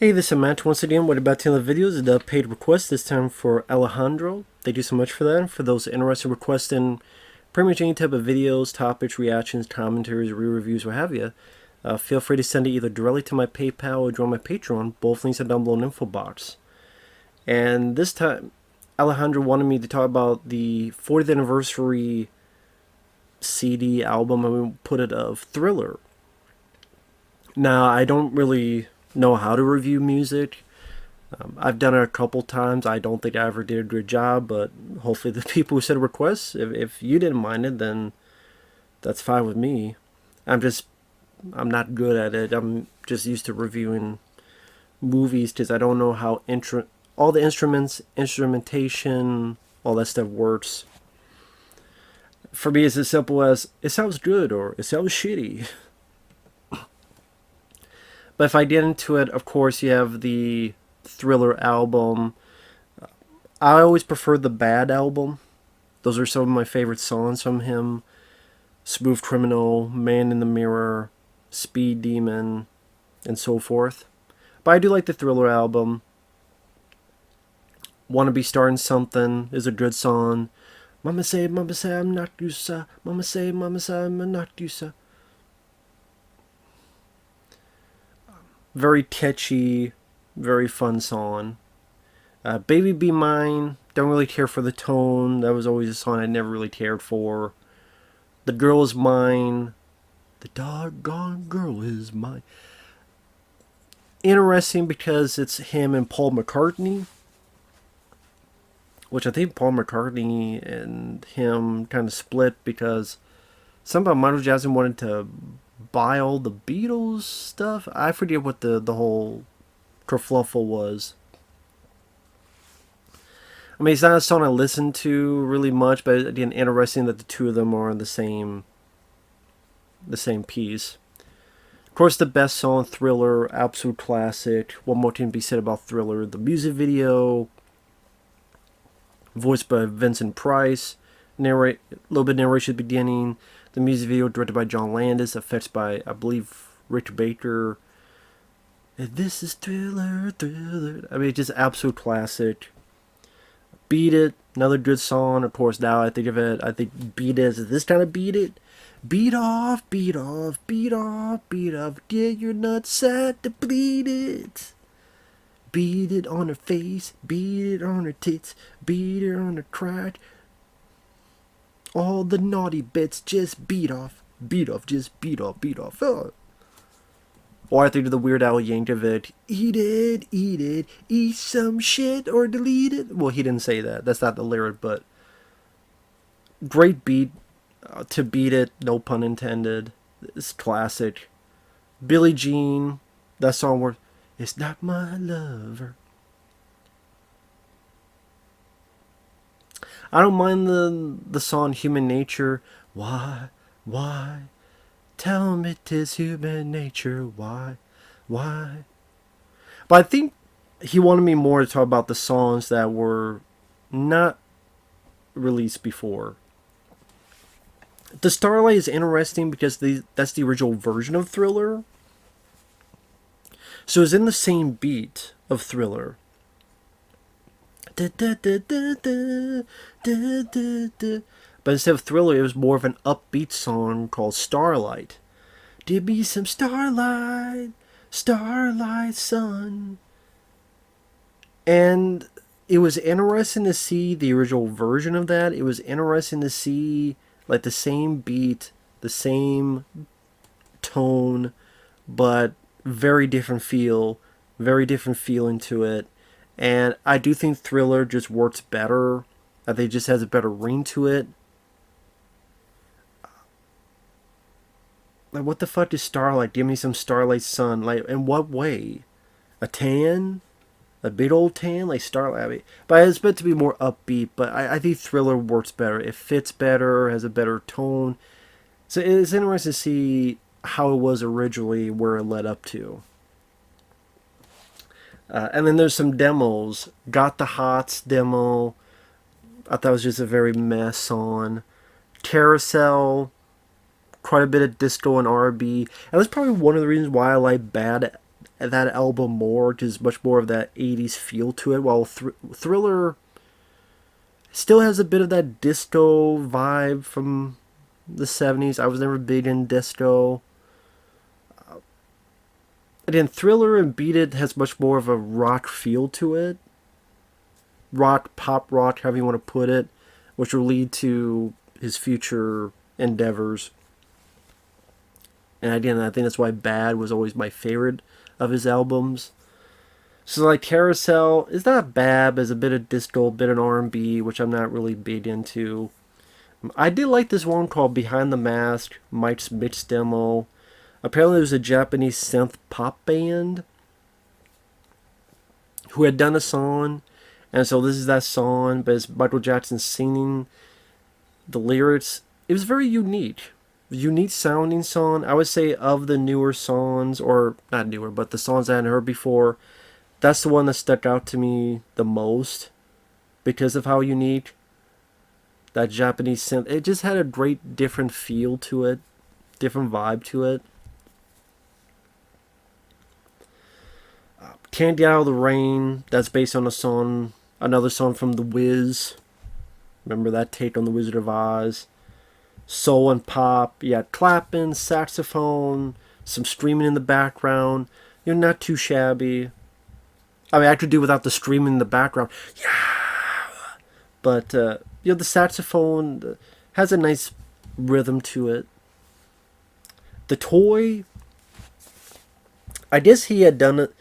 Hey, this is Matt once again. What about the videos? The paid request this time for Alejandro. Thank you so much for that. For those interested in requesting pretty much any type of videos, topics, reactions, commentaries, re-reviews, what have you, feel free to send it either directly to my PayPal or join my Patreon. Both links are down below in the info box. And this time, Alejandro wanted me to talk about the 40th anniversary CD album, I mean, put it of Thriller. Now, I don't really know how to review music. I've done it a couple times. I don't think I ever did a good job, but hopefully the people who sent requests, if you didn't mind it, then that's fine with me. I'm not good at it. I'm just used to reviewing movies because I don't know how all the instrumentation, all that stuff works. For me, it's as simple as it sounds good or it sounds shitty. But if I get into it, of course, you have the Thriller album. I always prefer the Bad album. Those are some of my favorite songs from him. Smooth Criminal, Man in the Mirror, Speed Demon, and so forth. But I do like the Thriller album. Wanna Be Starting Something is a good song. Mama say, I'm not you, sir. Mama say, I'm not you, sir. Very catchy, very fun song. Baby Be Mine, don't really care for the tone. That was always a song I never really cared for. The Girl Is Mine. The doggone girl is mine. Interesting because it's him and Paul McCartney. Which I think Paul McCartney and him kind of split because somehow Michael Jackson wanted to buy all the Beatles stuff. I forget what the whole kerfluffle was. I mean, it's not a song I listen to really much, but again, interesting that the two of them are on the same piece. Of course, the best song, Thriller, absolute classic. One more thing to be said about Thriller: the music video, voiced by Vincent Price, a little bit of narration at the beginning. The music video directed by John Landis, effects by, I believe, Rich Baker. And this is Thriller, Thriller. I mean, just absolute classic. Beat It, another good song. Of course, now I think of it, I think Beat It is this kind of Beat It. Beat off, beat off, beat off, beat off. Get your nutsack to bleed it. Beat it on her face, beat it on her tits, beat her on her crotch. All the naughty bits just beat off, just beat off, beat off. Oh. Or I think of the Weird Al Yankovic, eat it, eat some shit or delete it. Well, he didn't say that. That's not the lyric, but great beat to Beat It, no pun intended. It's classic. Billie Jean, that song where it's not my lover. I don't mind the song Human Nature. Why? Tell me 'tis human nature. Why? But I think he wanted me more to talk about the songs that were not released before. The Starlight is interesting because that's the original version of Thriller. So it's in the same beat of Thriller. But instead of Thriller, it was more of an upbeat song called Starlight. Give me some starlight, starlight sun. And it was interesting to see the original version of that. It was interesting to see like the same beat, the same tone, but very different feeling to it. And I do think Thriller just works better. I think it just has a better ring to it. Like, what the fuck is Starlight? Give me some Starlight Sun. Like, in what way? A tan? A big old tan? Like Starlight? I mean, but it's meant to be more upbeat. But I think Thriller works better. It fits better, has a better tone. So it's interesting to see how it was originally, where it led up to. And then there's some demos. Got the Hots demo. I thought it was just a very mess song. Carousel. Quite a bit of disco and R&B. And that's probably one of the reasons why I like Bad that album more, just much more of that 80s feel to it, while Thriller still has a bit of that disco vibe from the 70s. I was never big in disco. Again, Thriller and Beat It has much more of a rock feel to it. Rock, pop rock, however you want to put it, which will lead to his future endeavors. And again, I think that's why Bad was always my favorite of his albums. So like Carousel is not bad, but it's a bit of disco, a bit of R&B, which I'm not really big into. I did like this one called Behind the Mask, Mike's mix demo. Apparently it was a Japanese synth pop band who had done a song, and so this is that song, but it's Michael Jackson singing the lyrics. It was very unique sounding song. I would say of the newer songs, or not newer, but the songs I hadn't heard before, that's the one that stuck out to me the most because of how unique that Japanese synth. It just had a great different feel to it, different vibe to it. Can't Get Out of the Rain, that's based on a song, another song from The Wiz. Remember that take on The Wizard of Oz. Soul and pop, yeah, clapping, saxophone, some screaming in the background. You're not too shabby. I mean, I could do without the screaming in the background. Yeah, but the saxophone has a nice rhythm to it. The Toy, I guess he had done it.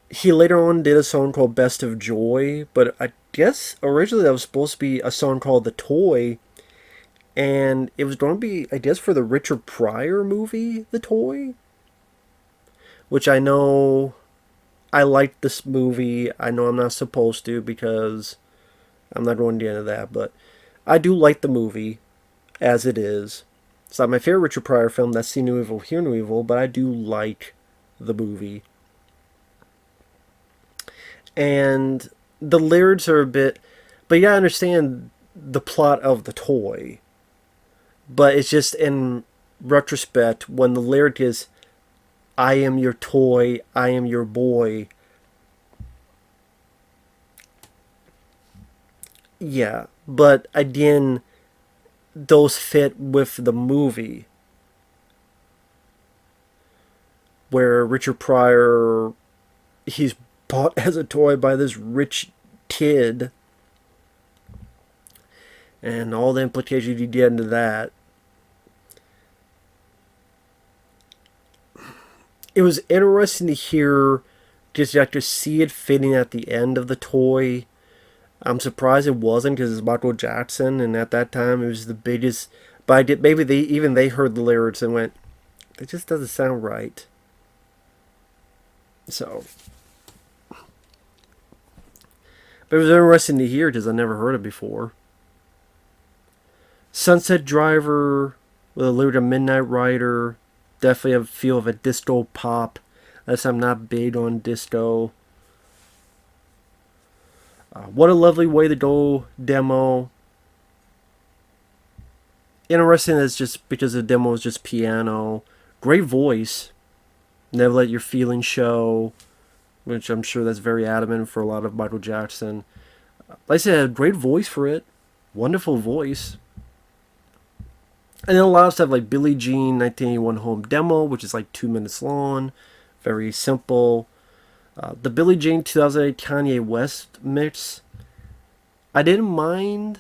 He later on did a song called Best of Joy, but I guess originally that was supposed to be a song called The Toy, and it was going to be, I guess, for the Richard Pryor movie, The Toy, which I know I liked this movie. I know I'm not supposed to because I'm not going to get into that, but I do like the movie as it is. It's not my favorite Richard Pryor film. That's See No Evil, Hear No Evil, but I do like the movie. And the lyrics are a bit, but you gotta understand the plot of The Toy. But it's just in retrospect, when the lyric is, I am your toy, I am your boy. Yeah, but again, those fit with the movie. Where Richard Pryor, he's bought as a toy by this rich kid. And all the implications you get into that. It was interesting to hear, just like to see it fitting at the end of The Toy. I'm surprised it wasn't because it's Michael Jackson, and at that time it was the biggest. But maybe they heard the lyrics and went, it just doesn't sound right. So, but it was interesting to hear because I never heard it before. Sunset Driver with a lyric of Midnight Rider. Definitely have a feel of a disco pop. Unless I'm not big on disco. What a Lovely Way to Go demo. Interesting is just because the demo is just piano. Great voice. Never Let Your Feelings Show, which I'm sure that's very adamant for a lot of Michael Jackson. Like I said, great voice for it. Wonderful voice. And then allows to have like Billie Jean 1981 home demo, which is like 2 minutes long. Very simple. The Billie Jean 2008 Kanye West mix, I didn't mind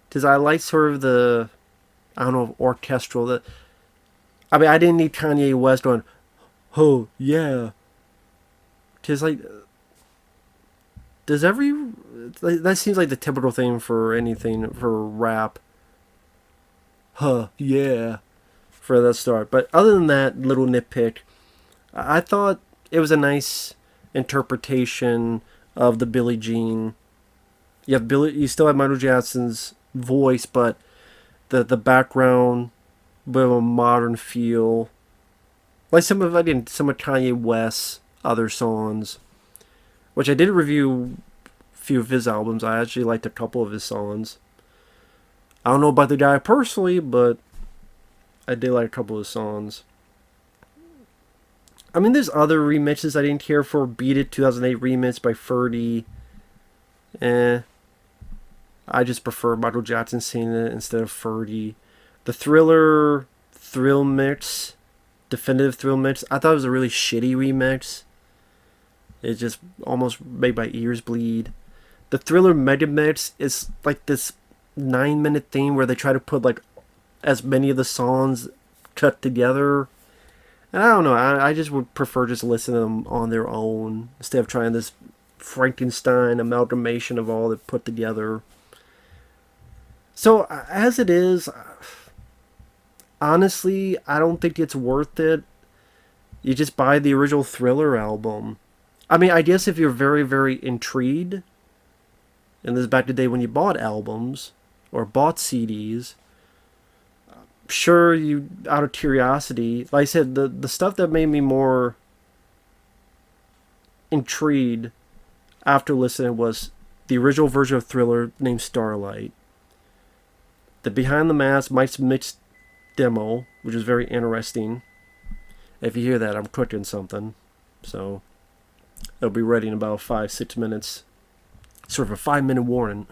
because I like sort of the, I don't know, orchestral. I mean, I didn't need Kanye West going, oh, yeah. Because, like, that seems like the typical thing for anything, for rap. Huh, yeah. For that start. But other than that little nitpick, I thought it was a nice interpretation of the Billie Jean. You still have Michael Jackson's voice, but the background, bit of a modern feel. Like some of Kanye West's other songs, which I did review a few of his albums. I actually liked a couple of his songs. I don't know about the guy personally, but I did like a couple of his songs. I mean, there's other remixes I didn't care for. Beat It 2008 remix by Ferdy. Eh. I just prefer Michael Jackson singing it instead of Ferdy. The Thriller Thrill Mix, Definitive Thrill Mix, I thought it was a really shitty remix. It just almost made my ears bleed. The Thriller Mega Mix is like this 9-minute thing where they try to put like as many of the songs cut together. And I don't know, I just would prefer just listening to them on their own instead of trying this Frankenstein amalgamation of all that put together. So as it is, honestly, I don't think it's worth it. You just buy the original Thriller album. I mean, I guess if you're very, very intrigued, and this is back to the day when you bought albums or bought CDs, sure, you out of curiosity. Like I said, the stuff that made me more intrigued after listening was the original version of Thriller named Starlight, the Behind the Mask Mike's Mixed demo, which is very interesting. If you hear that, I'm cooking something, so it'll be ready in about 5-6 minutes. Sort of a 5-minute warning.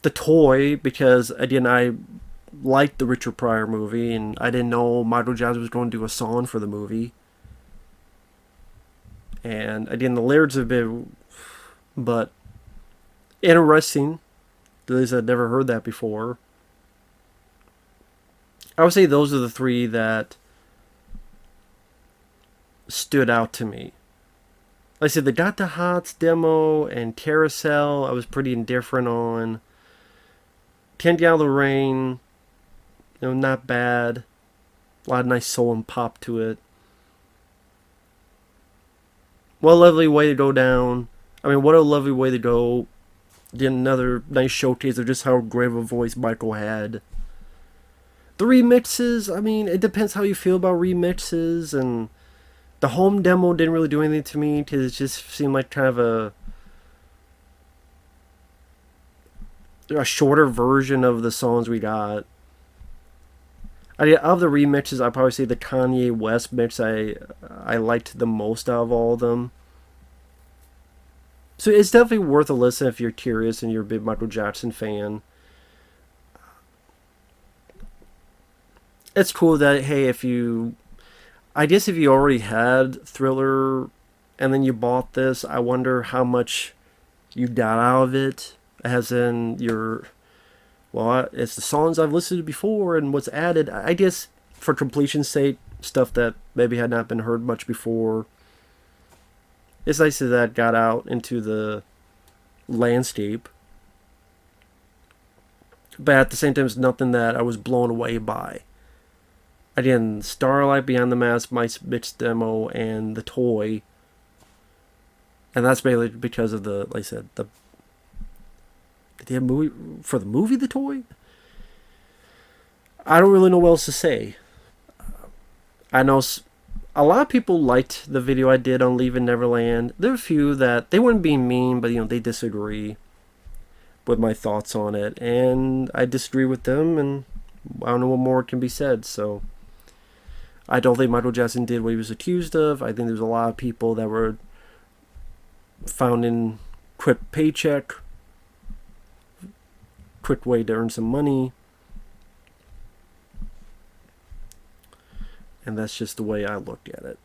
The Toy, because again, I liked the Richard Pryor movie, and I didn't know Michael Jackson was going to do a song for the movie. And again, the lyrics have been, but interesting. At least I'd never heard that before. I would say those are the three that stood out to me. Like I said, the Got the Hots demo and Carousel, I was pretty indifferent on. Can't Get Out of the Rain, not bad. A lot of nice soul and pop to it. What a lovely way to go down. I mean, what a lovely way to go. Get another nice showcase of just how great of a voice Michael had. The remixes, I mean, it depends how you feel about remixes, and the home demo didn't really do anything to me because it just seemed like kind of a shorter version of the songs we got. Of the remixes, I'd probably say the Kanye West mix I liked the most out of all of them. So it's definitely worth a listen if you're curious and you're a big Michael Jackson fan. It's cool that, hey, I guess if you already had Thriller and then you bought this, I wonder how much you got out of it. As in it's the songs I've listened to before and what's added. I guess for completion's sake, stuff that maybe had not been heard much before. It's nice that that got out into the landscape. But at the same time, it's nothing that I was blown away by. Again, Starlight, Beyond the Mask, Mike's Mixed demo, and The Toy. And that's mainly because of like I said, did they have a movie for the movie The Toy? I don't really know what else to say. I know a lot of people liked the video I did on Leaving Neverland. There are a few that they weren't being mean, but they disagree with my thoughts on it, and I disagree with them, and I don't know what more can be said. So I don't think Michael Jackson did what he was accused of. I think there's a lot of people that were found in quick paycheck, quick way to earn some money. And that's just the way I looked at it.